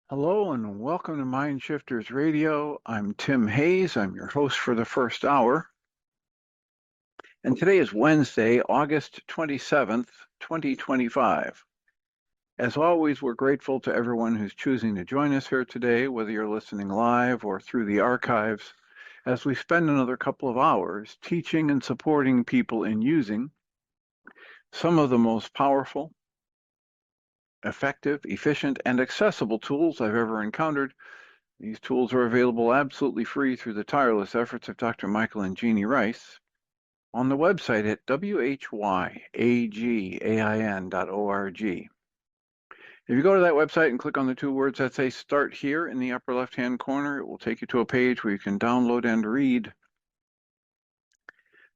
Hello and welcome to Mind Shifters Radio. I'm Tim Hayes. I'm your host for the first hour. And today is Wednesday, August 27th, 2025. As always, we're grateful to everyone who's choosing to join us here today, whether you're listening live or through the archives, as we spend another couple of hours teaching and supporting people in using some of the most powerful, effective, efficient, and accessible tools I've ever encountered. These tools are available absolutely free through the tireless efforts of Dr. Michael and Jeannie Rice on the website at whyagain.org. If you go to that website and click on the two words that say Start Here in the upper left-hand corner, it will take you to a page where you can download and read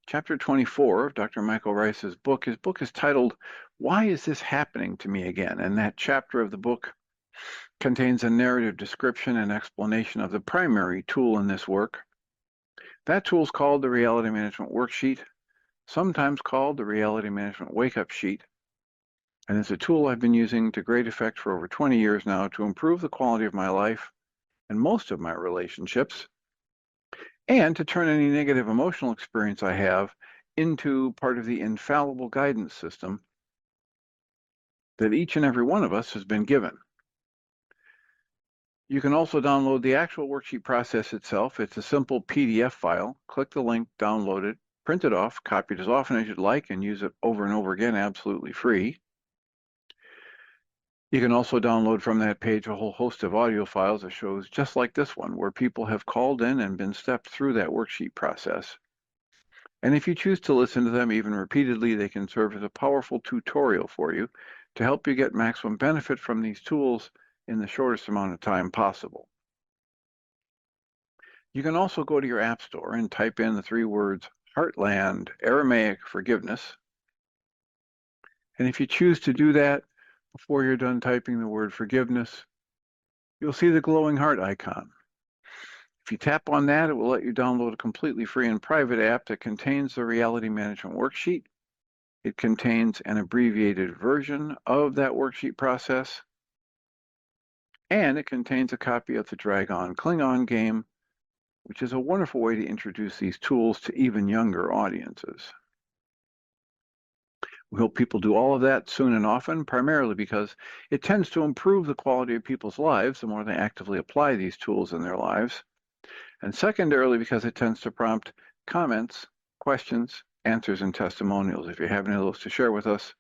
Chapter 24 of Dr. Michael Rice's book. His book is titled, Why Is This Happening to Me Again? And that chapter of the book contains a narrative description and explanation of the primary tool in this work. That tool is called the Reality Management Worksheet, sometimes called the Reality Management Wake-Up Sheet, and it's a tool I've been using to great effect for over 20 years now to improve the quality of my life and most of my relationships, and to turn any negative emotional experience I have into part of the infallible guidance system that each and every one of us has been given. You can also download the actual worksheet process itself. It's a simple PDF file. Click the link, download it, print it off, copy it as often as you'd like, and use it over and over again absolutely free. You can also download from that page a whole host of audio files that shows just like this one, where people have called in and been stepped through that worksheet process. And if you choose to listen to them even repeatedly, they can serve as a powerful tutorial for you to help you get maximum benefit from these tools in the shortest amount of time possible. You can also go to your app store and type in the three words Heartland Aramaic Forgiveness. And if you choose to do that before you're done typing the word forgiveness, you'll see the glowing heart icon. If you tap on that, it will let you download a completely free and private app that contains the Reality Management Worksheet. It contains an abbreviated version of that worksheet process, and it contains a copy of the Dragon Klingon game, which is a wonderful way to introduce these tools to even younger audiences. We hope people do all of that soon and often, primarily because it tends to improve the quality of people's lives the more they actively apply these tools in their lives, and secondarily because it tends to prompt comments, questions, answers, and testimonials. If you have any of those to share with us,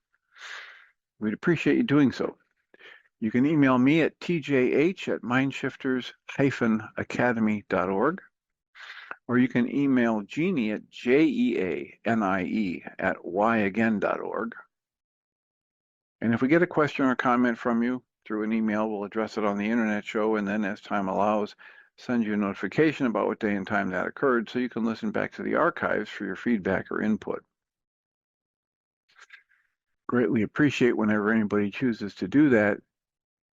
we'd appreciate you doing so. You can email me at tjh@mindshifters-academy.org, or you can email Jeannie at jeanie@yagain.org. And if we get a question or comment from you through an email, we'll address it on the internet show, and then as time allows, send you a notification about what day and time that occurred so you can listen back to the archives for your feedback or input. Greatly appreciate whenever anybody chooses to do that,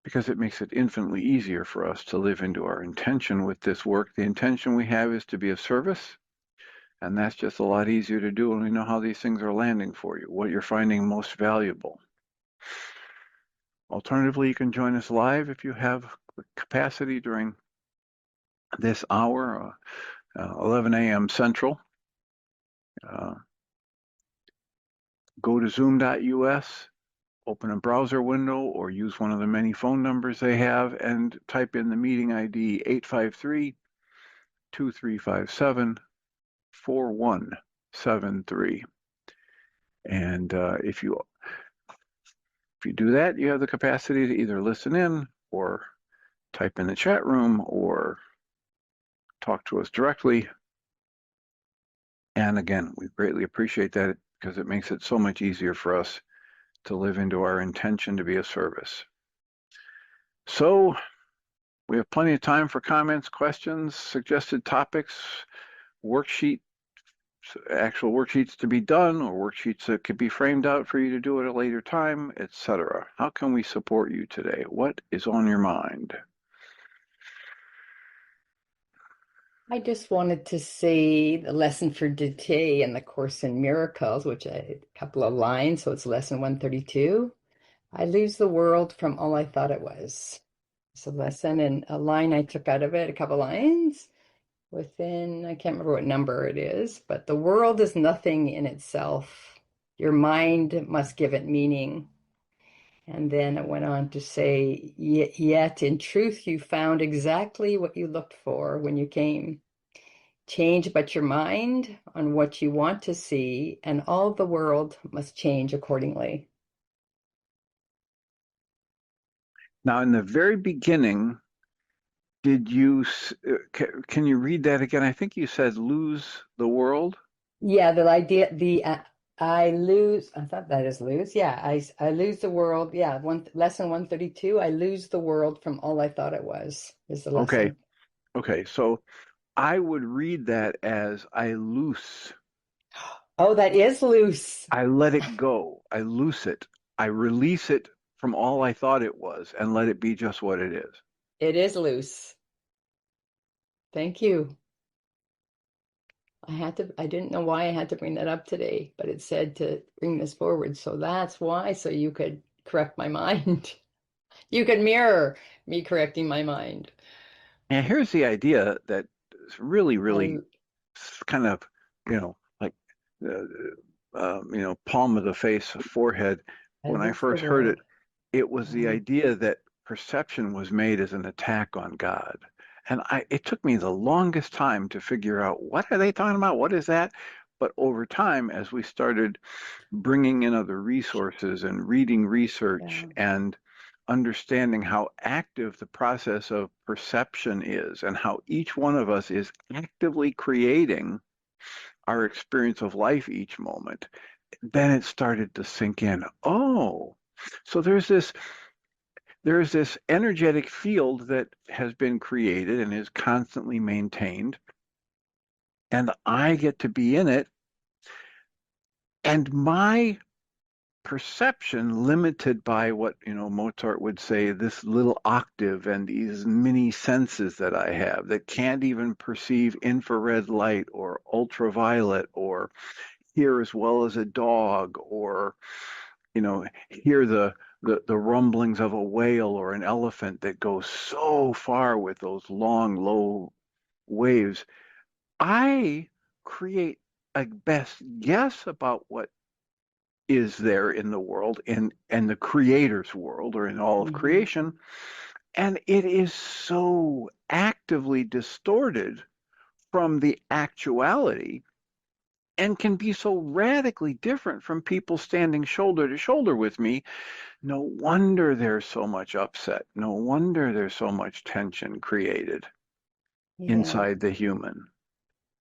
because it makes it infinitely easier for us to live into our intention with this work. The intention we have is to be of service, and that's just a lot easier to do when we know how these things are landing for you, what you're finding most valuable. Alternatively, you can join us live if you have the capacity during this hour, 11 a.m. Central. Go to zoom.us, open a browser window, or use one of the many phone numbers they have and type in the meeting ID 853-2357-4173. And if you do that, you have the capacity to either listen in or type in the chat room or talk to us directly. And again, we greatly appreciate that because it makes it so much easier for us to live into our intention to be of service. So we have plenty of time for comments, questions, suggested topics, actual worksheets to be done, or worksheets that could be framed out for you to do at a later time, etc. How can we support you today? What is on your mind? I just wanted to see the lesson for today in the Course in Miracles, which a couple of lines, so it's lesson 132. I lose the world from all I thought it was. a lesson, and a line I took out of it, a couple lines within, I can't remember what number it is, but the world is nothing in itself. Your mind must give it meaning. And then it went on to say, yet in truth, you found exactly what you looked for when you came. Change but your mind on what you want to see, and all the world must change accordingly. Now, in the very beginning, did you, can you read that again? I think you said lose the world. Yeah, the idea, I lose, I thought that is lose. Yeah, I lose the world. Yeah, lesson 132, I lose the world from all I thought it was, is the Okay. lesson. Okay. So I would read that as I loose. Oh, that is loose. I let it go. I loose it. I release it from all I thought it was and let it be just what it is. It is loose. Thank you. I didn't know why I had to bring that up today, but it said to bring this forward. So that's why, so you could correct my mind. You could mirror me correcting my mind. And here's the idea that is really, I, really kind of, like, palm of the face, forehead. I When I lose the first heard it, world. it was the Uh, idea that perception was made as an attack on God. And it took me the longest time to figure out what are they talking about? What is that? But over time, as we started bringing in other resources and reading research yeah, and understanding how active the process of perception is and how each one of us is actively creating our experience of life each moment, then it started to sink in. Oh, so there's this energetic field that has been created and is constantly maintained, and I get to be in it, and my perception limited by what Mozart would say, this little octave and these mini senses that I have that can't even perceive infrared light or ultraviolet or hear as well as a dog or hear the rumblings of a whale or an elephant that goes so far with those long low waves. I create a best guess about what is there in the world, in the creator's world or in all of hmm, creation, and it is so actively distorted from the actuality and can be so radically different from people standing shoulder to shoulder with me. No wonder there's so much upset. No wonder there's so much tension created yeah. inside the human.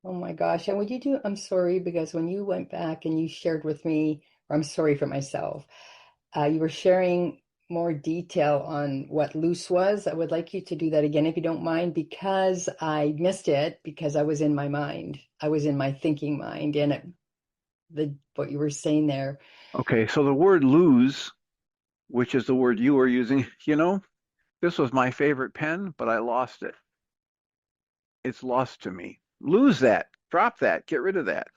Oh my gosh. And would you do, I'm sorry, because when you went back and you shared with me, or I'm sorry for myself, you were sharing more detail on what loose was. I would like you to do that again if you don't mind, because I missed it because I was in my mind. I was in my thinking mind, and what you were saying there. Okay, so the word lose, which is the word you were using, this was my favorite pen, but I lost it. It's lost to me. Lose that, drop that, get rid of that.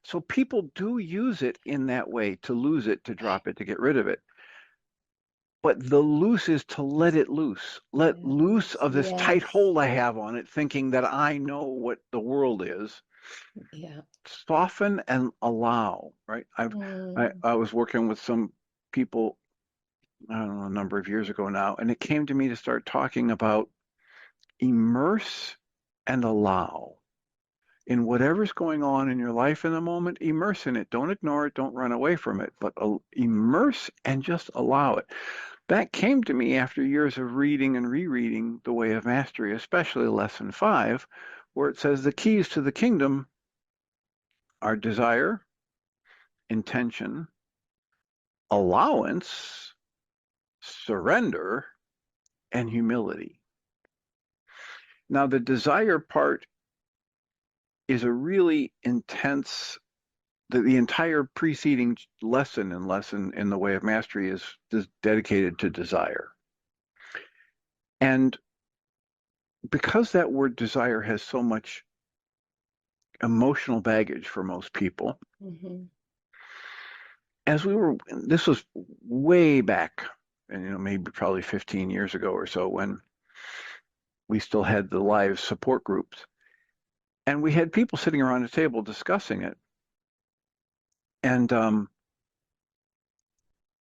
So people do use it in that way, to lose it, to drop it, to get rid of it. But the loose is to let it loose, let loose Yes, of this tight yes, hold I have on it, thinking that I know what the world is. yeah. Soften and allow, right? Mm, I was working with some people, I don't know, a number of years ago now, and it came to me to start talking about immerse and allow. In whatever's going on in your life in the moment, immerse in it. Don't ignore it. Don't run away from it, but immerse and just allow it. That came to me after years of reading and rereading The Way of Mastery, especially Lesson 5, where it says the keys to the kingdom are desire, intention, allowance, surrender, and humility. Now, the desire part is a really intense, the entire preceding lesson in the Way of Mastery is dedicated to desire. And because that word desire has so much emotional baggage for most people, mhm. this was way back, and maybe probably 15 years ago or so, when we still had the live support groups. And we had people sitting around a table discussing it. And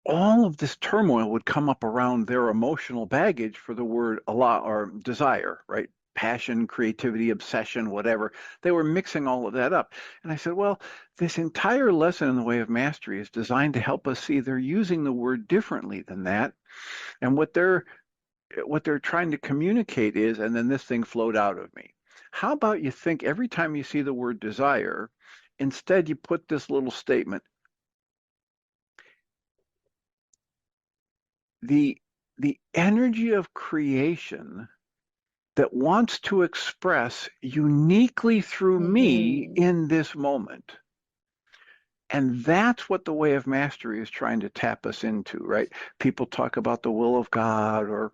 all of this turmoil would come up around their emotional baggage for the word Allah or desire, right? Passion, creativity, obsession, whatever. They were mixing all of that up. And I said, well, this entire lesson in the way of mastery is designed to help us see they're using the word differently than that. And what they're trying to communicate is, and then this thing flowed out of me. How about you think every time you see the word desire, instead you put this little statement, the the energy of creation that wants to express uniquely through me Hmm. in this moment. And that's what the way of mastery is trying to tap us into, right? People talk about the will of God or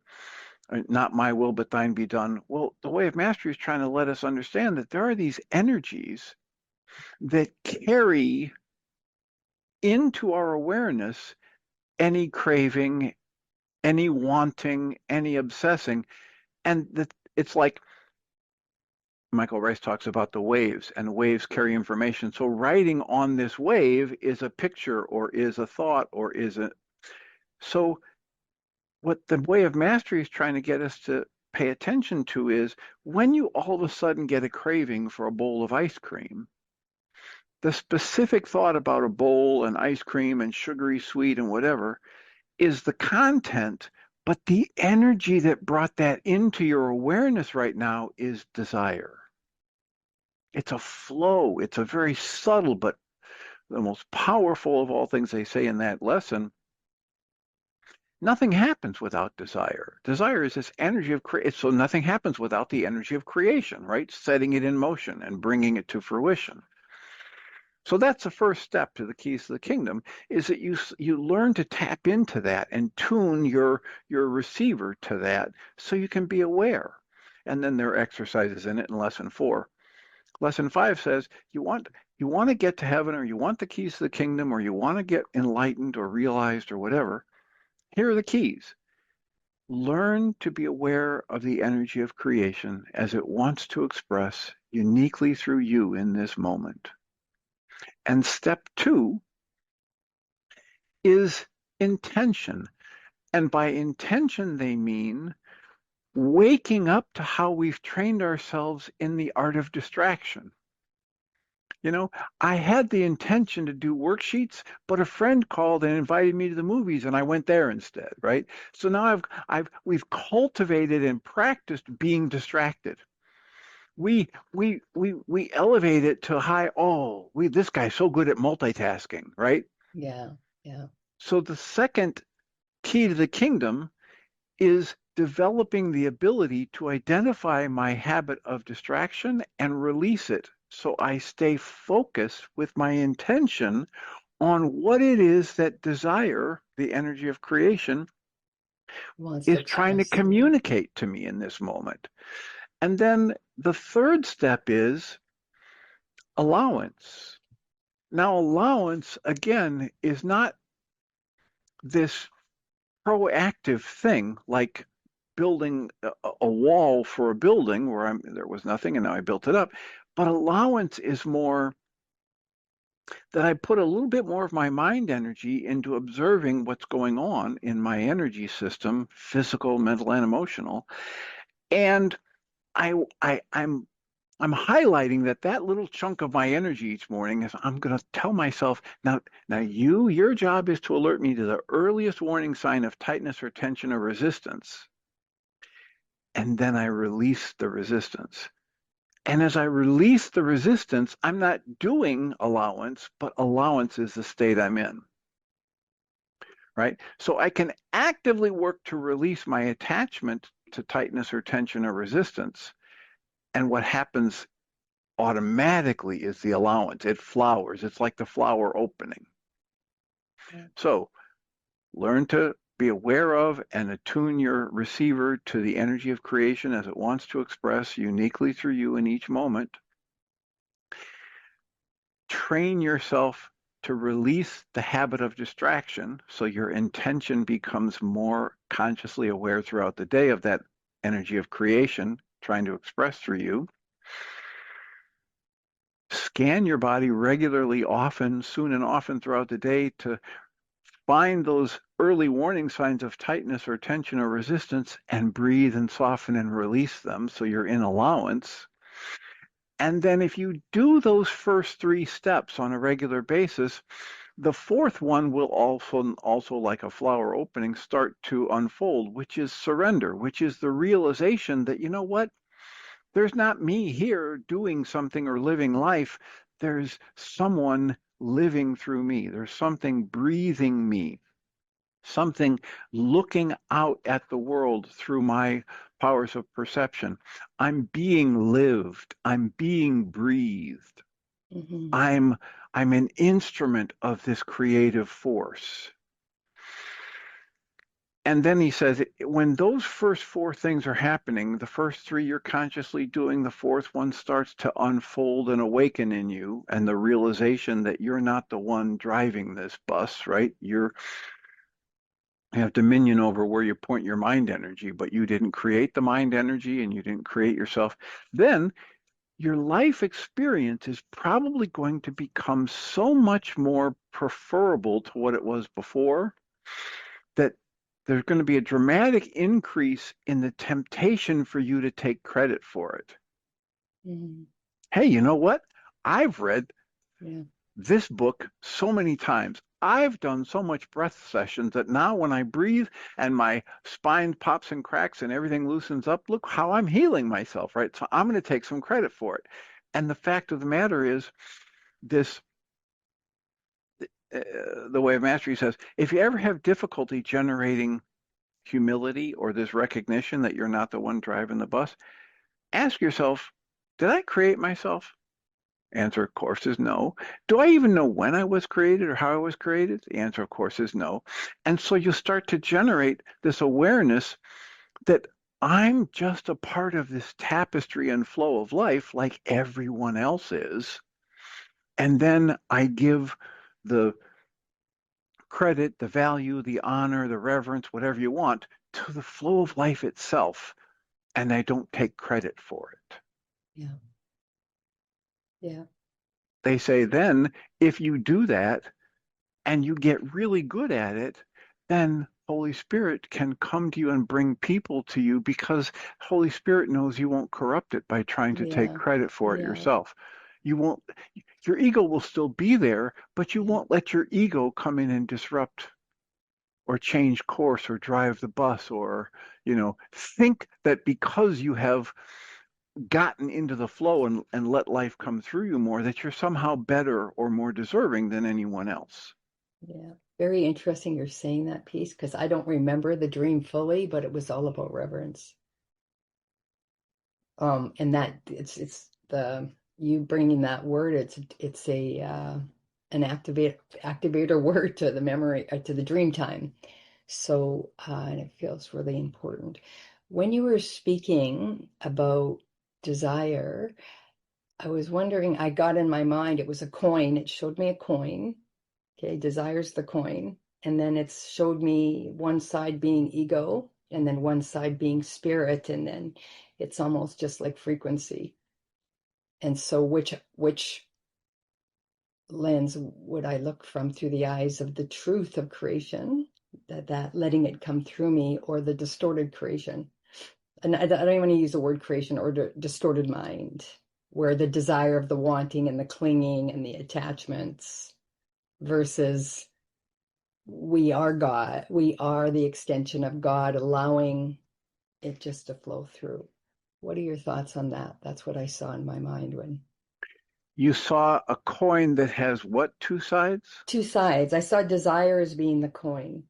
not my will, but thine be done. Well, the way of mastery is trying to let us understand that there are these energies that carry into our awareness any craving, any wanting, any obsessing. And that it's like Michael Rice talks about the waves, and waves carry information. So writing on this wave is a picture or is a thought or is a so what the way of mastery is trying to get us to pay attention to is when you all of a sudden get a craving for a bowl of ice cream, the specific thought about a bowl and ice cream and sugary sweet and whatever is the content, but the energy that brought that into your awareness right now is desire. It's a flow. It's a very subtle, but the most powerful of all things they say in that lesson. Nothing happens without desire. Desire is this energy of creation. So nothing happens without the energy of creation, right? Setting it in motion and bringing it to fruition. So that's the first step to the keys to the kingdom is that you learn to tap into that and tune your receiver to that so you can be aware. And then there are exercises in it in lesson 4. Lesson 5 says you want to get to heaven or you want the keys to the kingdom or you want to get enlightened or realized or whatever. Here are the keys. Learn to be aware of the energy of creation as it wants to express uniquely through you in this moment. And step 2 is intention. And by intention, they mean waking up to how we've trained ourselves in the art of distraction. You know, I had the intention to do worksheets, but a friend called and invited me to the movies and I went there instead, right? So now we've cultivated and practiced being distracted. We elevate it to high, oh, this guy's so good at multitasking, right? Yeah, yeah. So the second key to the kingdom is developing the ability to identify my habit of distraction and release it so I stay focused with my intention on what it is that desire, the energy of creation, Wants to is trying to express. communicate to me in this moment. And then the third step is allowance. Now, allowance, again, is not this proactive thing like building a wall for a building where there was nothing and now I built it up. But allowance is more that I put a little bit more of my mind energy into observing what's going on in my energy system, physical, mental, and emotional. And I, I'm highlighting that little chunk of my energy each morning is I'm going to tell myself now your job is to alert me to the earliest warning sign of tightness or tension or resistance, and then I release the resistance. And as I release the resistance, I'm not doing allowance, but allowance is the state I'm in, right? So I can actively work to release my attachment to tightness or tension or resistance. And what happens automatically is the allowance. It flowers. It's like the flower opening. So learn to be aware of and attune your receiver to the energy of creation as it wants to express uniquely through you in each moment. Train yourself to release the habit of distraction so your intention becomes more consciously aware throughout the day of that energy of creation trying to express through you. Scan your body regularly, often, soon and often throughout the day to find those early warning signs of tightness or tension or resistance and breathe and soften and release them so you're in allowance. And then if you do those first three steps on a regular basis, the fourth one will also like a flower opening, start to unfold, which is surrender, which is the realization that, you know what? There's not me here doing something or living life. There's someone living through me. There's something breathing me, something looking out at the world through my powers of perception. I'm being lived. I'm being breathed. Mm-hmm. I'm I'm an instrument of this creative force. And then he says, when those first four things are happening, the first three you're consciously doing, the fourth one starts to unfold and awaken in you, and the realization that you're not the one driving this bus, right? You have dominion over where you point your mind energy, but you didn't create the mind energy and you didn't create yourself. Then your life experience is probably going to become so much more preferable to what it was before that there's going to be a dramatic increase in the temptation for you to take credit for it. Mm-hmm. Hey, you know what? I've read Yeah. this book so many times. I've done so much breath sessions that now when I breathe and my spine pops and cracks and everything loosens up, look how I'm healing myself, right? So I'm going to take some credit for it. And the fact of the matter is, this the way of mastery says, if you ever have difficulty generating humility or this recognition that you're not the one driving the bus, ask yourself, did I create myself? Answer, of course, is no. Do I even know when I was created or how I was created? The answer, of course, is no. And so you start to generate this awareness that I'm just a part of this tapestry and flow of life like everyone else is. And then I give the credit, the value, the honor, the reverence, whatever you want, to the flow of life itself. And I don't take credit for it. Yeah. Yeah. They say then, if you do that, and you get really good at it, then Holy Spirit can come to you and bring people to you because Holy Spirit knows you won't corrupt it by trying to take Yeah. credit for it Yeah. yourself. You won't, your ego will still be there, but you Yeah. won't let your ego come in and disrupt or change course or drive the bus or, think that because you have gotten into the flow and let life come through you more, that you're somehow better or more deserving than anyone else. Yeah. Very interesting you're saying that piece because I don't remember the dream fully, but it was all about reverence. And that it's the you bringing that word, it's a an activator word to the memory to the dream time. So and it feels really important. When you were speaking about desire, I was wondering, I got in my mind, it was a coin. It showed me a coin. Okay, desire's the coin. And then it showed me one side being ego and then one side being spirit. And then it's almost just like frequency. And so which lens would I look from through the eyes of the truth of creation, that letting it come through me, or the distorted creation? And I don't even want to use the word creation or distorted mind, where the desire of the wanting and the clinging and the attachments versus we are God. We are the extension of God, allowing it just to flow through. What are your thoughts on that? That's what I saw in my mind when You saw a coin that has what, two sides? two sides. I saw desire as being the coin.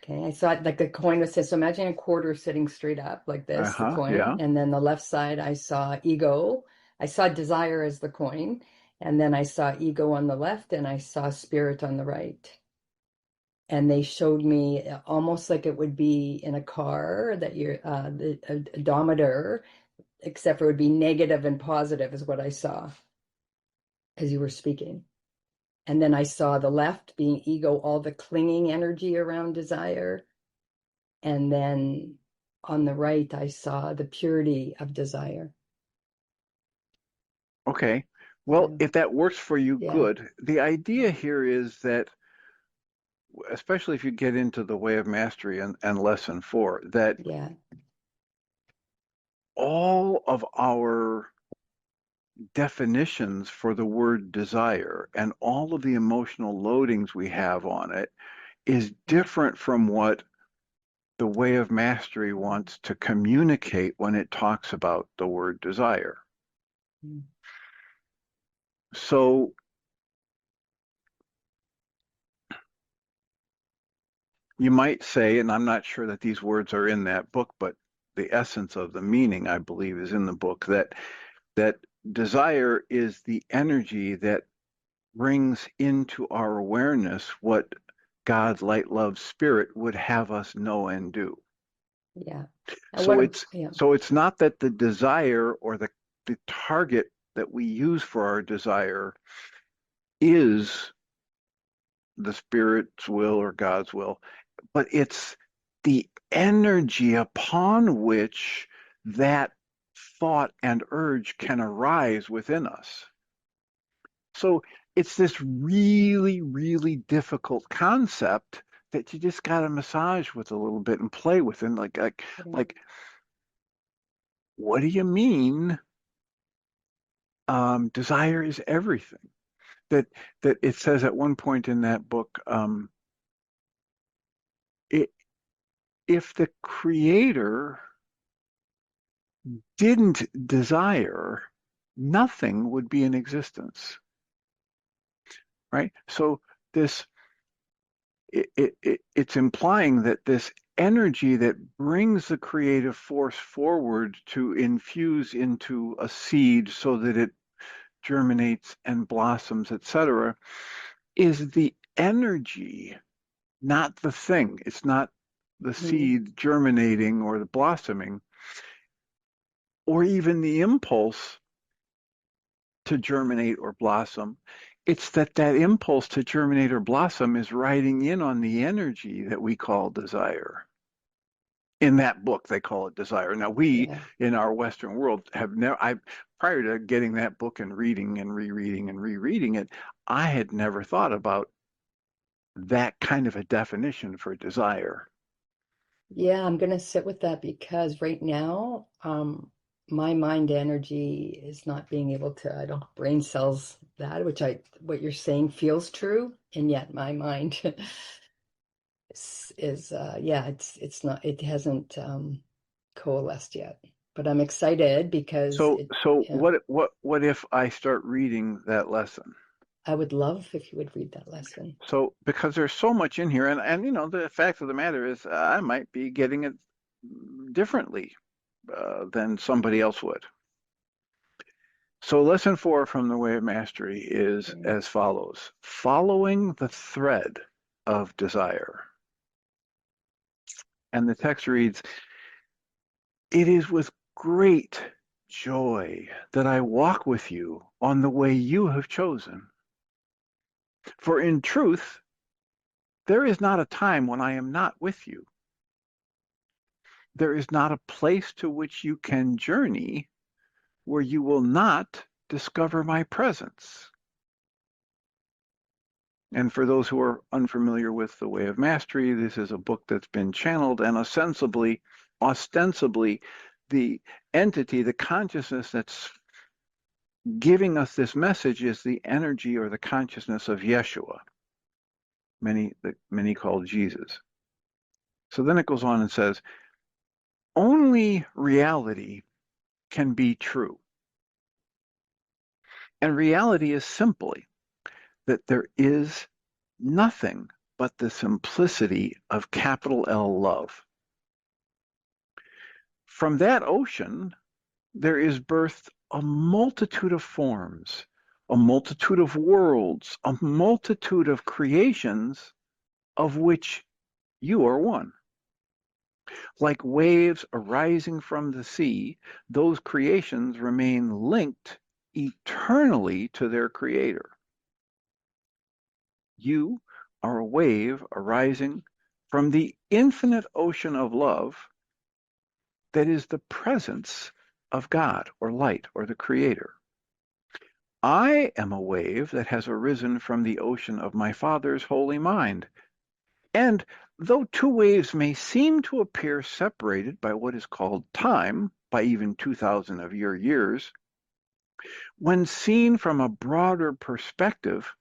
Okay, I saw it like the coin was so imagine a quarter sitting straight up like this, the Uh-huh, coin, yeah. and then the left side I saw ego. I saw desire as the coin, and then I saw ego on the left, and I saw spirit on the right. And they showed me almost like it would be in a car that you're the odometer, except for it would be negative and positive is what I saw as you were speaking. And then I saw the left being ego, all the clinging energy around desire, and then on the right, I saw the purity of desire. Okay. Well, So, if that works for you, yeah, good. The idea here is that, especially if you get into the way of mastery and lesson four, that yeah, all of our definitions for the word desire and all of the emotional loadings we have on it is yeah. different from what the way of mastery wants to communicate when it talks about the word desire. Mm. So you might say, and I'm not sure that these words are in that book, but the essence of the meaning, I believe, is in the book, that desire is the energy that brings into our awareness what God's light, love, spirit would have us know and do. Yeah. And So what, it's yeah, so it's not that the desire or the target that we use for our desire is the spirit's will or God's will, but it's the energy upon which that thought and urge can arise within us. So it's this really, really difficult concept that you just got to massage with a little bit and play with. And yeah, like, what do you mean? Desire is everything. That that it says at one point in that book, it, if the creator didn't desire, nothing would be in existence, right? So this it's implying that this energy that brings the creative force forward to infuse into a seed so that it germinates and blossoms, etc., is the energy, not the thing. It's not the mm, seed germinating or the blossoming or even the impulse to germinate or blossom. It's that impulse to germinate or blossom is riding in on the energy that we call desire. In that book, they call it desire. Now, we yeah. in our Western world have never, prior to getting that book and reading and rereading and rereading it, I had never thought about that kind of a definition for desire. Yeah, I'm gonna sit with that because right now, my mind energy is not being able to, I don't brain cells that, what you're saying feels true, and yet my mind yeah, it's not, it hasn't coalesced yet. But I'm excited because So yeah, what if I start reading that lesson? I would love if you would read that lesson. So because there's so much in here, and the fact of the matter is, I might be getting it differently than somebody else would. So lesson four from the Way of Mastery is Mm. as follows: following the thread of desire. And the text reads, "It is with great joy that I walk with you on the way you have chosen. For in truth, there is not a time when I am not with you. There is not a place to which you can journey where you will not discover my presence." And for those who are unfamiliar with the Way of Mastery, this is a book that's been channeled, and ostensibly, the entity, the consciousness that's giving us this message is the energy or the consciousness of Yeshua, many call Jesus. So then it goes on and says, only reality can be true. And reality is simply that there is nothing but the simplicity of capital L love. From that ocean, there is birthed a multitude of forms, a multitude of worlds, a multitude of creations of which you are one. Like waves arising from the sea, those creations remain linked eternally to their creator. You are a wave arising from the infinite ocean of love, that is the presence of God or light or the Creator. I am a wave that has arisen from the ocean of my Father's holy mind. And though two waves may seem to appear separated by what is called time, by even 2,000 of your years, when seen from a broader perspective,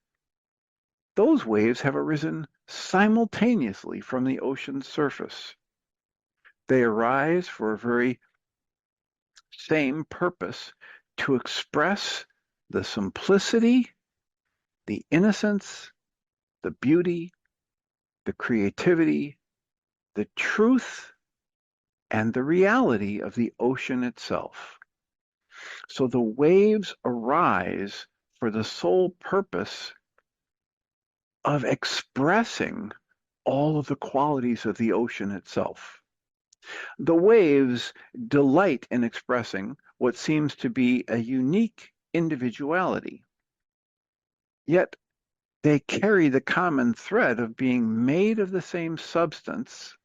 those waves have arisen simultaneously from the ocean's surface. They arise for a very same purpose, to express the simplicity, the innocence, the beauty, the creativity, the truth, and the reality of the ocean itself. So the waves arise for the sole purpose of expressing all of the qualities of the ocean itself. The waves delight in expressing what seems to be a unique individuality, yet they carry the common thread of being made of the same substance,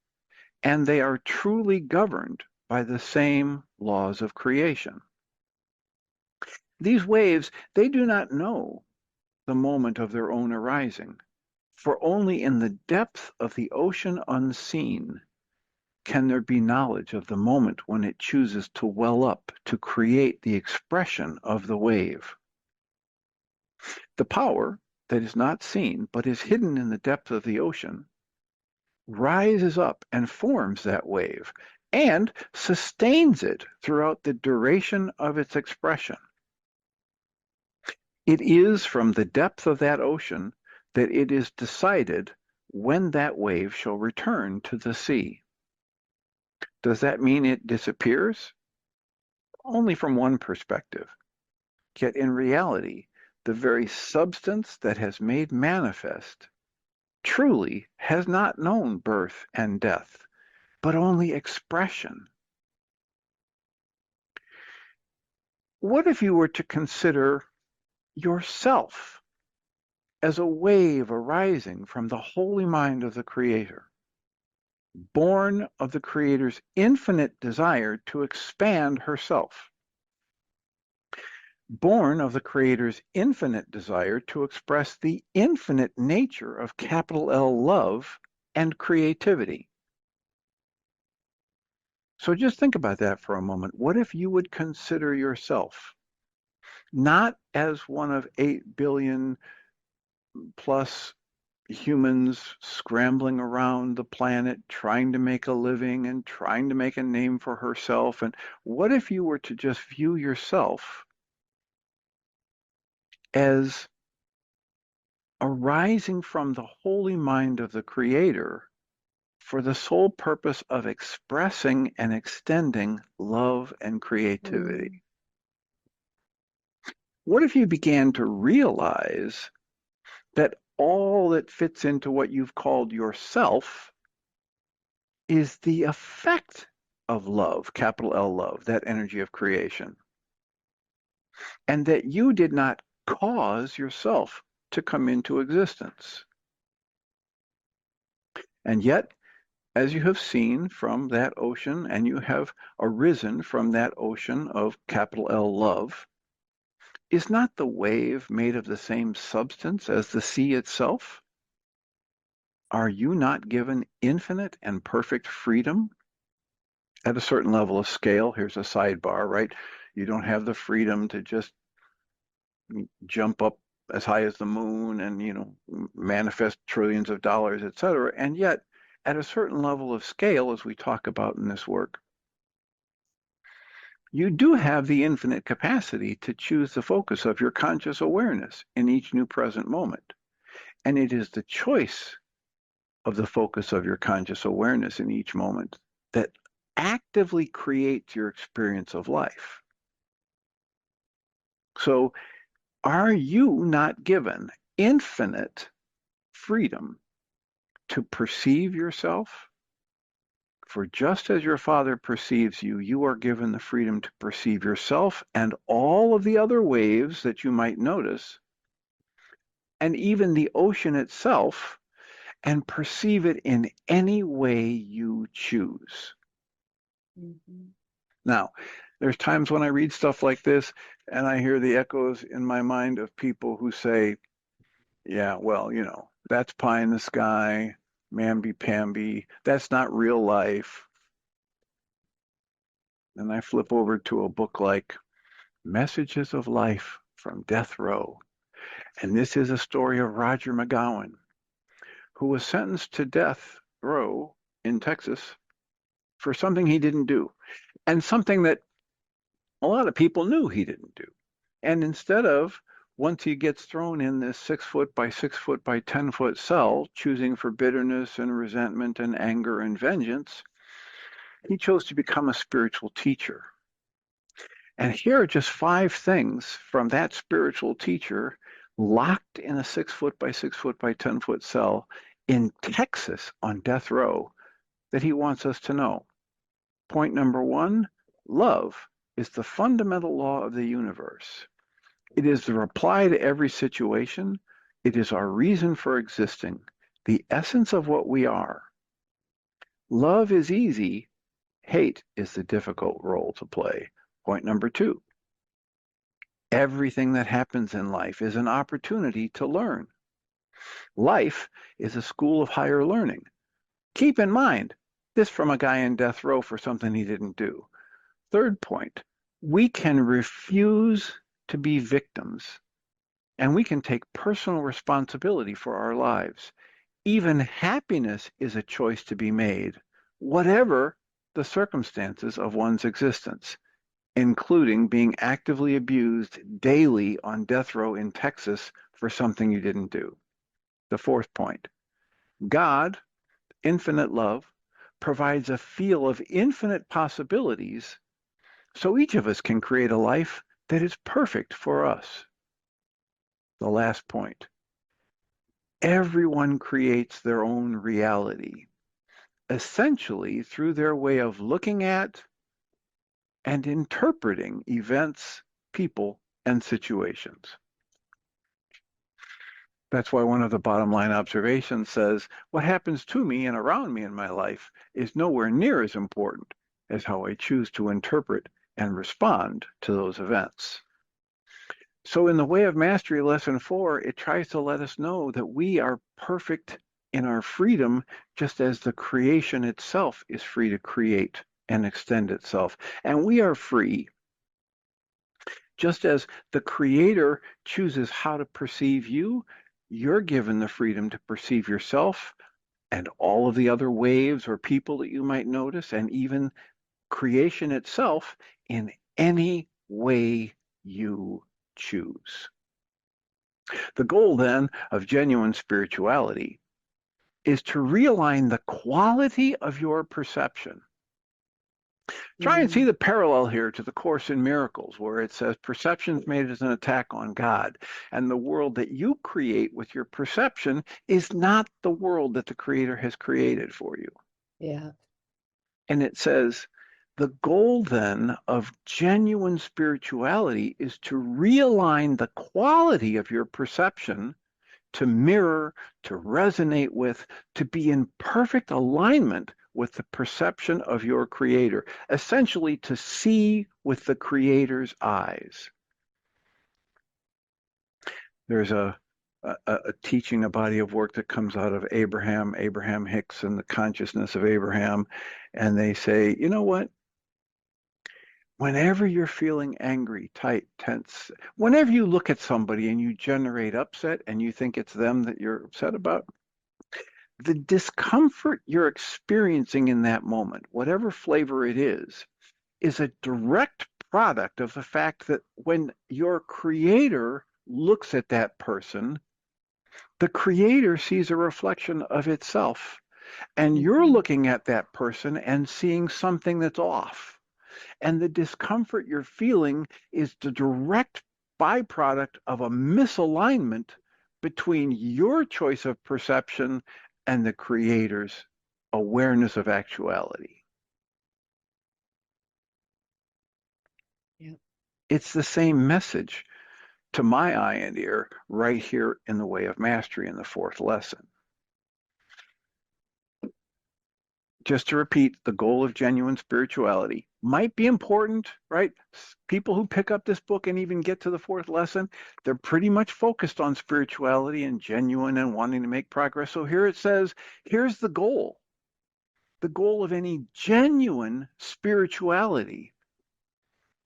and they are truly governed by the same laws of creation. These waves, they do not know the moment of their own arising, for only in the depth of the ocean unseen can there be knowledge of the moment when it chooses to well up to create the expression of the wave. The power that is not seen but is hidden in the depth of the ocean rises up and forms that wave and sustains it throughout the duration of its expression. It is from the depth of that ocean that it is decided when that wave shall return to the sea. Does that mean it disappears? Only from one perspective. Yet in reality, the very substance that has made manifest truly has not known birth and death, but only expression. What if you were to consider yourself as a wave arising from the holy mind of the Creator, born of the Creator's infinite desire to expand herself, born of the Creator's infinite desire to express the infinite nature of capital L love and creativity? So just think about that for a moment. What if you would consider yourself not as one of 8 billion plus humans scrambling around the planet, trying to make a living and trying to make a name for herself? And what if you were to just view yourself as arising from the holy mind of the Creator for the sole purpose of expressing and extending love and creativity? Mm. What if you began to realize that all that fits into what you've called yourself is the effect of love, capital L love, that energy of creation, and that you did not cause yourself to come into existence? And yet, as you have seen from that ocean, and you have arisen from that ocean of capital L love, is not the wave made of the same substance as the sea itself? Are you not given infinite and perfect freedom at a certain level of scale? Here's a sidebar, right? You don't have the freedom to just jump up as high as the moon and, manifest trillions of dollars, et cetera. And yet, at a certain level of scale, as we talk about in this work, you do have the infinite capacity to choose the focus of your conscious awareness in each new present moment. And it is the choice of the focus of your conscious awareness in each moment that actively creates your experience of life. So, are you not given infinite freedom to perceive yourself? For just as your Father perceives you, you are given the freedom to perceive yourself and all of the other waves that you might notice, and even the ocean itself, and perceive it in any way you choose. Mhm. Now, there's times when I read stuff like this and I hear the echoes in my mind of people who say, yeah, well, that's pie in the sky, mamby-pamby, that's not real life. And I flip over to a book like Messages of Life from Death Row. And this is a story of Roger McGowan, who was sentenced to death row in Texas for something he didn't do, and something that a lot of people knew he didn't do. And instead of, once he gets thrown in this 6 foot by 6 foot by 10 foot cell, choosing for bitterness and resentment and anger and vengeance, he chose to become a spiritual teacher. And here are just 5 things from that spiritual teacher locked in a 6 foot by 6 foot by 10 foot cell in Texas on death row that he wants us to know. Point number 1, love is the fundamental law of the universe. It is the reply to every situation. It is our reason for existing, the essence of what we are. Love is easy. Hate is the difficult role to play. Point number 2, everything that happens in life is an opportunity to learn. Life is a school of higher learning. Keep in mind, this from a guy in death row for something he didn't do. Third point, we can refuse to be victims, and we can take personal responsibility for our lives. Even happiness is a choice to be made, whatever the circumstances of one's existence, including being actively abused daily on death row in Texas for something you didn't do. The fourth point, God, infinite love, provides a field of infinite possibilities so each of us can create a life that is perfect for us. The last point, everyone creates their own reality, essentially through their way of looking at and interpreting events, people, and situations. That's why one of the bottom line observations says, what happens to me and around me in my life is nowhere near as important as how I choose to interpret and respond to those events. So in the Way of Mastery, Lesson 4, it tries to let us know that we are perfect in our freedom, just as the creation itself is free to create and extend itself. And we are free, just as the Creator chooses how to perceive you, you're given the freedom to perceive yourself and all of the other waves or people that you might notice, and even creation itself in any way you choose. The goal then of genuine spirituality is to realign the quality of your perception. Try and see Mm. the parallel here to the Course in Miracles, where it says perception is made as an attack on God, and the world that you create with your perception is not the world that the Creator has created for you. Yeah. And it says, the goal then of genuine spirituality is to realign the quality of your perception to mirror, to resonate with, to be in perfect alignment with the perception of your creator, essentially to see with the creator's eyes. There's a teaching, a body of work that comes out of Abraham Hicks and the consciousness of Abraham. And they say, you know what? Whenever you're feeling angry, tight, tense, whenever you look at somebody and you generate upset and you think it's them that you're upset about, the discomfort you're experiencing in that moment, whatever flavor it is a direct product of the fact that when your creator looks at that person, the creator sees a reflection of itself. And you're Mhm. looking at that person and seeing something that's off. And the discomfort you're feeling is the direct byproduct of a misalignment between your choice of perception and the creator's awareness of actuality. Yeah. It's the same message to my eye and ear right here in the Way of Mastery in the 4th lesson. just to repeat, the goal of genuine spirituality might be important, right? People who pick up this book and even get to the fourth lesson, they're pretty much focused on spirituality and genuine and wanting to make progress. So here it says, here's the goal. The goal of any genuine spirituality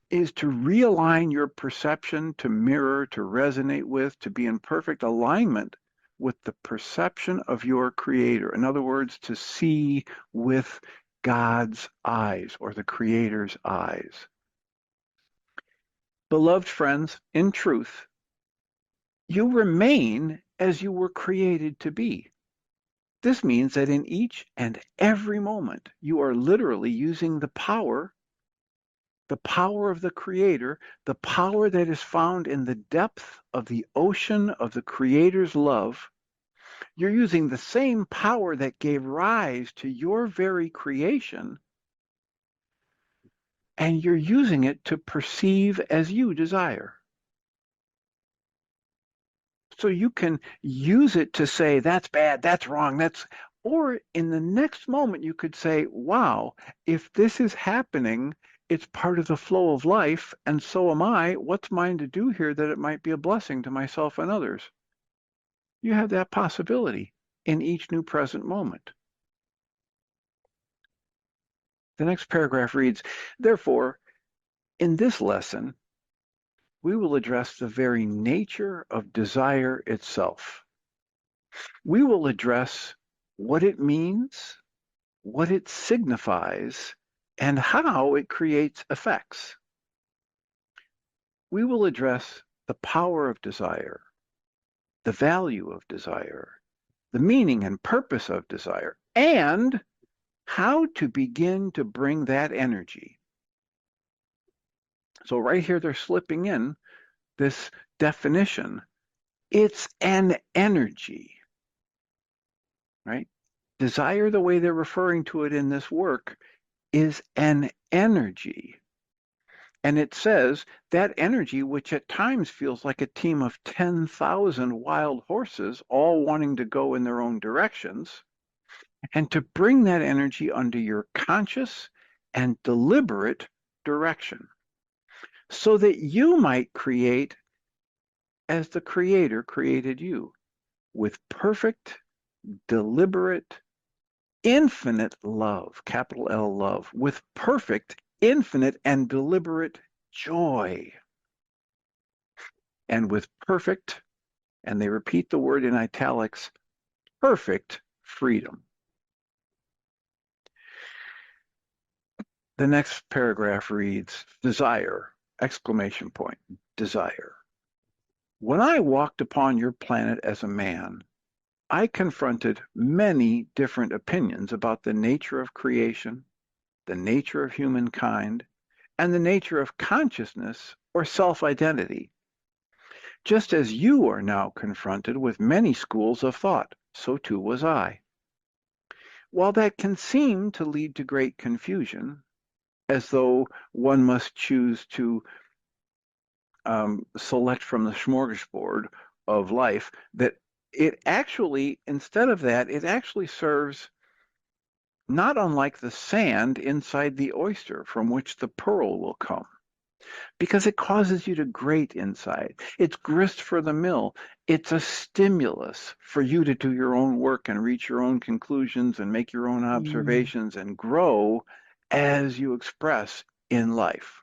is to realign your perception, to mirror, to resonate with, to be in perfect alignment with the perception of your creator. In other words, to see with God's eyes or the creator's eyes. Beloved friends, in truth, you remain as you were created to be. This means that in each and every moment, you are literally using the power of the Creator, the power that is found in the depth of the ocean of the Creator's love. You're using the same power that gave rise to your very creation, and you're using it to perceive as you desire. So you can use it to say, that's bad, that's wrong, or in the next moment, you could say, wow, if this is happening, it's part of the flow of life, and so am I. What's mine to do here that it might be a blessing to myself and others? You have that possibility in each new present moment. The next paragraph reads, therefore, in this lesson, we will address the very nature of desire itself. We will address what it means, what it signifies, and how it creates effects. We will address the power of desire, the value of desire, the meaning and purpose of desire, and how to begin to bring that energy. So right here, they're slipping in this definition. It's an energy, right? Desire, the way they're referring to it in this work, is an energy. And it says that energy, which at times feels like a team of 10,000 wild horses, all wanting to go in their own directions, and to bring that energy under your conscious and deliberate direction, so that you might create as the Creator created you, with perfect, deliberate, infinite love, capital L love, with perfect, infinite, and deliberate joy, and with perfect, and they repeat the word in italics, perfect freedom. The next paragraph reads, desire, exclamation point, desire. When I walked upon your planet as a man, I confronted many different opinions about the nature of creation, the nature of humankind, and the nature of consciousness or self-identity. Just as you are now confronted with many schools of thought, so too was I. While that can seem to lead to great confusion, as though one must choose to select from the smorgasbord of life, that it actually, instead of that, it actually serves not unlike the sand inside the oyster from which the pearl will come, because it causes you to grate inside. It's grist for the mill. It's a stimulus for you to do your own work and reach your own conclusions and make your own Mm. observations and grow as you express in life.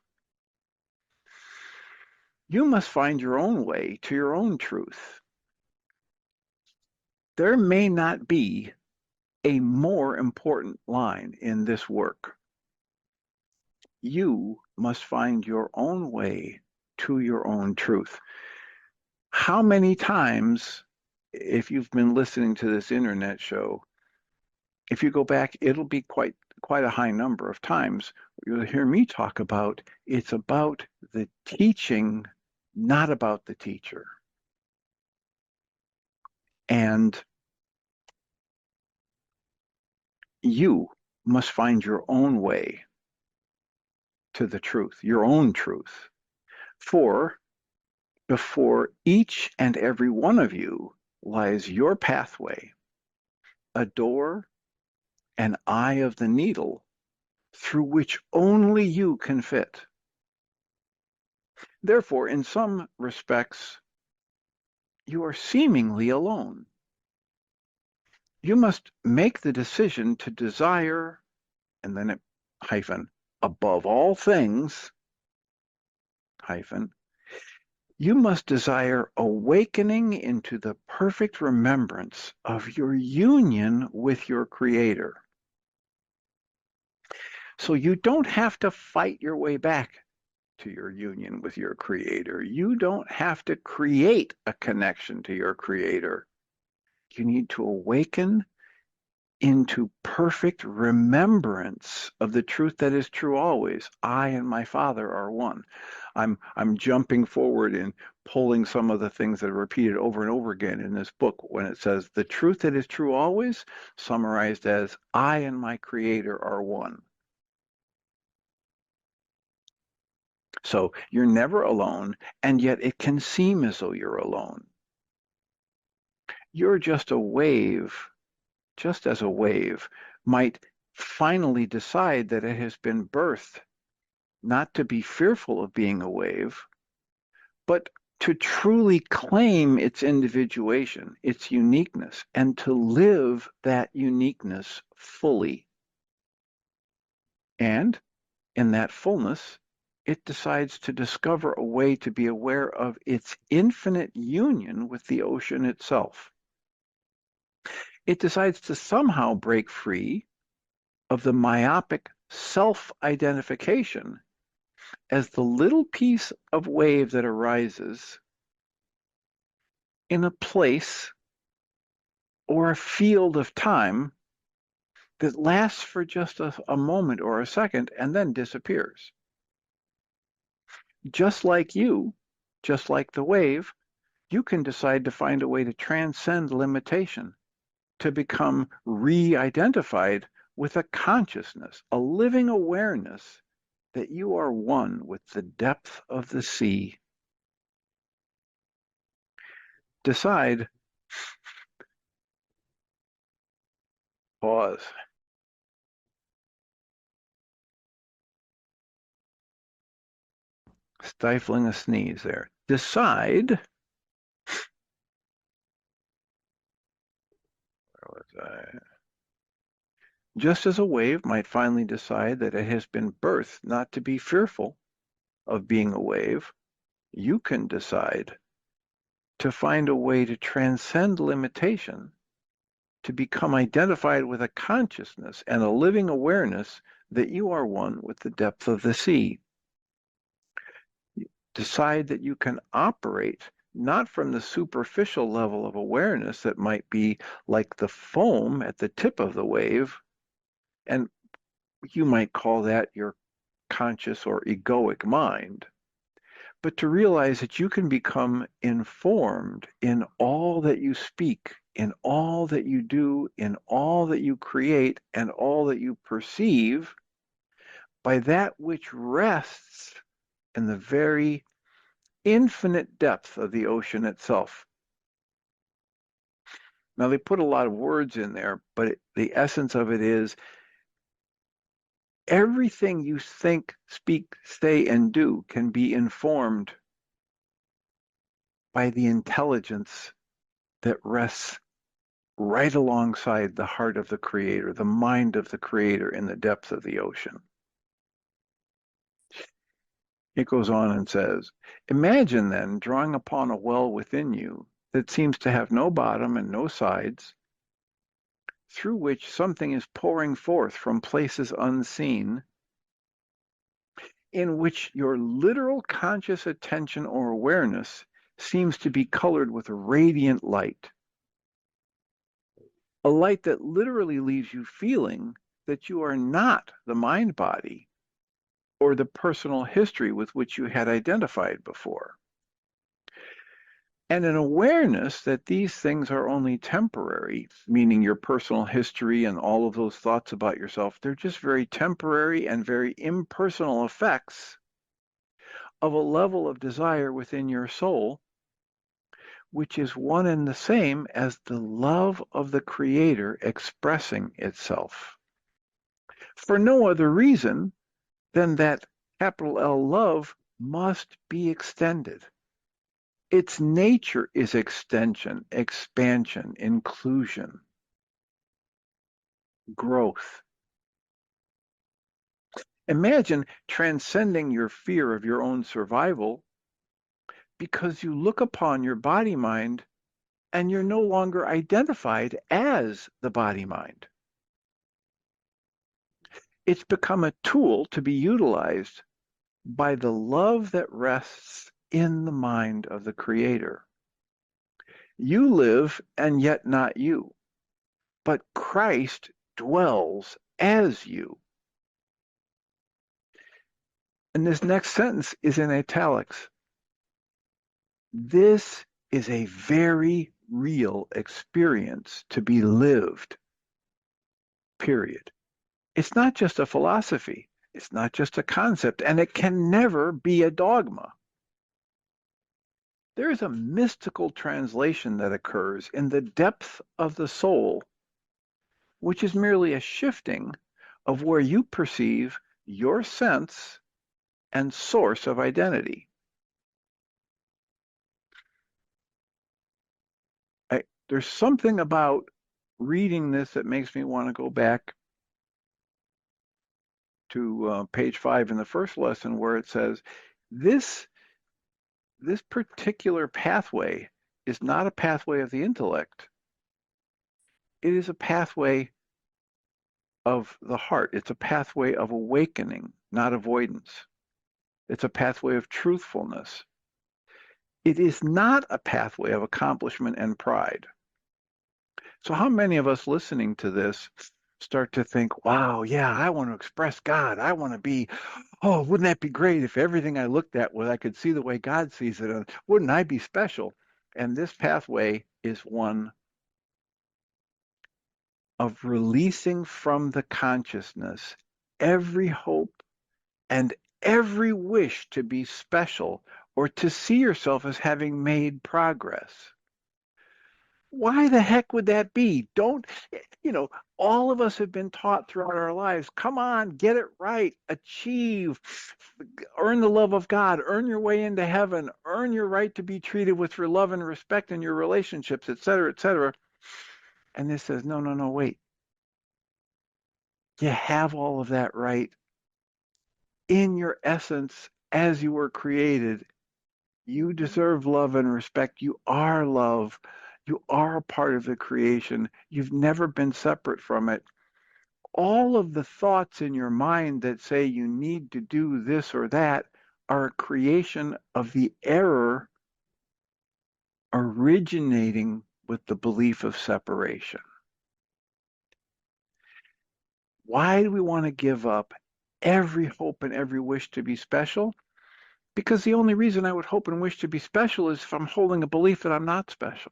You must find your own way to your own truth. There may not be a more important line in this work. You must find your own way to your own truth. How many times, if you've been listening to this internet show, if you go back, it'll be quite a high number of times you'll hear me talk about it's about the teaching, not about the teacher. And you must find your own way to the truth, your own truth. For before each and every one of you lies your pathway, a door an eye of the needle through which only you can fit. Therefore, in some respects, you are seemingly alone. You must make the decision to desire, and then it hyphen, above all things, hyphen, you must desire awakening into the perfect remembrance of your union with your Creator. So you don't have to fight your way back to your union with your Creator. You don't have to create a connection to your Creator. You need to awaken into perfect remembrance of the truth that is true always. I and my Father are one. I'm jumping forward and pulling some of the things that are repeated over and over again in this book when it says the truth that is true always, summarized as I and my Creator are one. So you're never alone, and yet it can seem as though you're alone. You're just a wave, just as a wave might finally decide that it has been birthed, not to be fearful of being a wave, but to truly claim its individuation, its uniqueness, and to live that uniqueness fully. And in that fullness, it decides to discover a way to be aware of its infinite union with the ocean itself. It decides to somehow break free of the myopic self-identification as the little piece of wave that arises in a place or a field of time that lasts for just a moment or a second and then disappears. Just like you, just like the wave, you can decide to find a way to transcend limitation, to become re-identified with a consciousness, a living awareness that you are one with the depth of the sea. Decide, pause, stifling a sneeze there. Decide, where was I? Just as a wave might finally decide that it has been birthed not to be fearful of being a wave, you can decide to find a way to transcend limitation, to become identified with a consciousness and a living awareness that you are one with the depth of the sea. Decide that you can operate not from the superficial level of awareness that might be like the foam at the tip of the wave, and you might call that your conscious or egoic mind, but to realize that you can become informed in all that you speak, in all that you do, in all that you create, and all that you perceive by that which rests in the very infinite depth of the ocean itself. Now, they put a lot of words in there, but the essence of it is everything you think, speak, say, and do can be informed by the intelligence that rests right alongside the heart of the Creator, the mind of the Creator in the depths of the ocean. It goes on and says, imagine then drawing upon a well within you that seems to have no bottom and no sides, through which something is pouring forth from places unseen, in which your literal conscious attention or awareness seems to be colored with a radiant light, a light that literally leaves you feeling that you are not the mind body or the personal history with which you had identified before. And an awareness that these things are only temporary, meaning your personal history and all of those thoughts about yourself, they're just very temporary and very impersonal effects of a level of desire within your soul, which is one and the same as the love of the Creator expressing itself. for no other reason than that capital L love must be extended. Its nature is extension, expansion, inclusion, growth. Imagine transcending your fear of your own survival because you look upon your body mind and you're no longer identified as the body mind. It's become a tool to be utilized by the love that rests in the mind of the Creator. You live and yet not you, but Christ dwells as you. And this next sentence is in italics. This is a very real experience to be lived, period. It's not just a philosophy. It's not just a concept, and it can never be a dogma. There is a mystical translation that occurs in the depth of the soul, which is merely a shifting of where you perceive your sense and source of identity. There's something about reading this that makes me want to go back to page 5 in the first lesson where it says, this particular pathway is not a pathway of the intellect. It is a pathway of the heart. It's a pathway of awakening, not avoidance. It's a pathway of truthfulness. It is not a pathway of accomplishment and pride. So how many of us listening to this start to think, wow, yeah, I want to express God. I want to be, oh, wouldn't that be great if everything I looked at was I could see the way God sees it? And wouldn't I be special? And this pathway is one of releasing from the consciousness every hope and every wish to be special or to see yourself as having made progress. Why the heck would that be? Don't, all of us have been taught throughout our lives, come on, get it right, achieve, earn the love of God, earn your way into heaven, earn your right to be treated with love and respect in your relationships, et cetera, et cetera. And this says, no, no, no, wait. You have all of that right in your essence as you were created. You deserve love and respect. You are love. You are a part of the creation. You've never been separate from it. All of the thoughts in your mind that say you need to do this or that are a creation of the error originating with the belief of separation. Why do we want to give up every hope and every wish to be special? Because the only reason I would hope and wish to be special is if I'm holding a belief that I'm not special,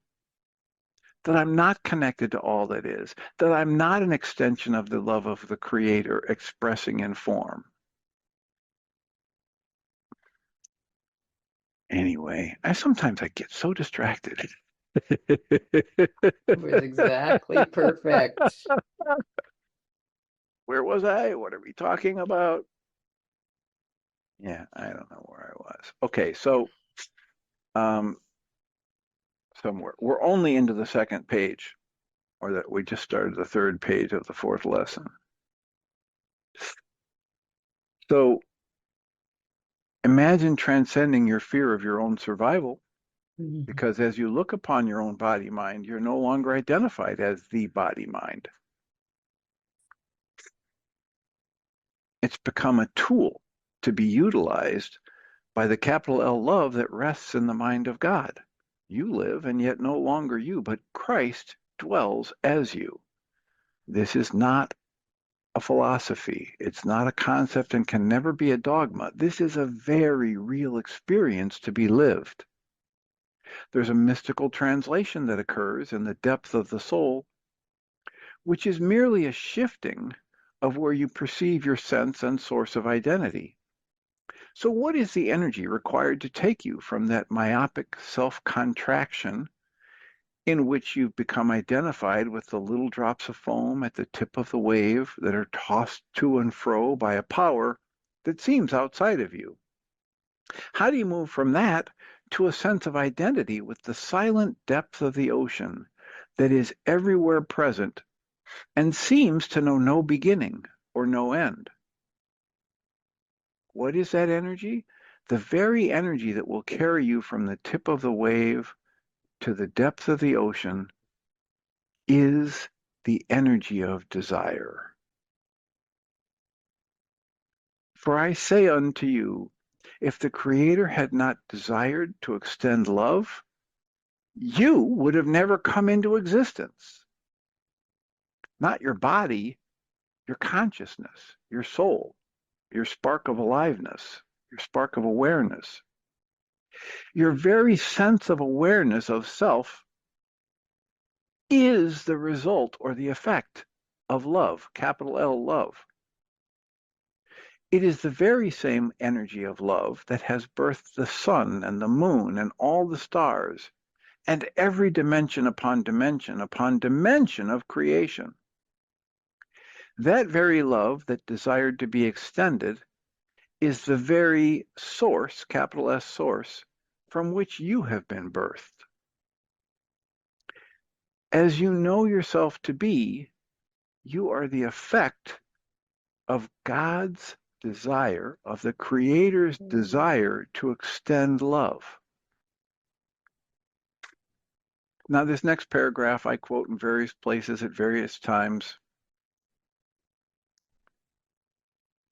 that I'm not connected to all that is, that I'm not an extension of the love of the Creator expressing in form. Anyway, sometimes I get so distracted. It was exactly perfect. Where was I? What are we talking about? Yeah, I don't know where I was. Okay, so um, somewhere we're only into the second page, or that we just started the third page of the fourth lesson. So imagine transcending your fear of your own survival, Mhm. because as you look upon your own body mind, you're no longer identified as the body mind. It's become a tool to be utilized by the capital L love that rests in the mind of God. You live, and yet no longer you, but Christ dwells as you. This is not a philosophy. It's not a concept and can never be a dogma. This is a very real experience to be lived. There's a mystical translation that occurs in the depth of the soul, which is merely a shifting of where you perceive your sense and source of identity. So what is the energy required to take you from that myopic self-contraction in which you've become identified with the little drops of foam at the tip of the wave that are tossed to and fro by a power that seems outside of you. How do you move from that to a sense of identity with the silent depth of the ocean that is everywhere present and seems to know no beginning or no end? What is that energy? The very energy that will carry you from the tip of the wave to the depth of the ocean is the energy of desire. For I say unto you, if the Creator had not desired to extend love, you would have never come into existence. Not your body, your consciousness, your soul, your spark of aliveness, your spark of awareness. Your very sense of awareness of self is the result or the effect of love, capital L, love. It is the very same energy of love that has birthed the sun and the moon and all the stars and every dimension upon dimension upon dimension of creation. That very love that desired to be extended is the very source, capital S source, from which you have been birthed. As you know yourself to be, you are the effect of God's desire, of the Creator's desire to extend love. Now, this next paragraph I quote in various places at various times.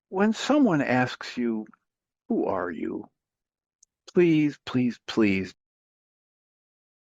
When someone asks you, who are you? Please, please, please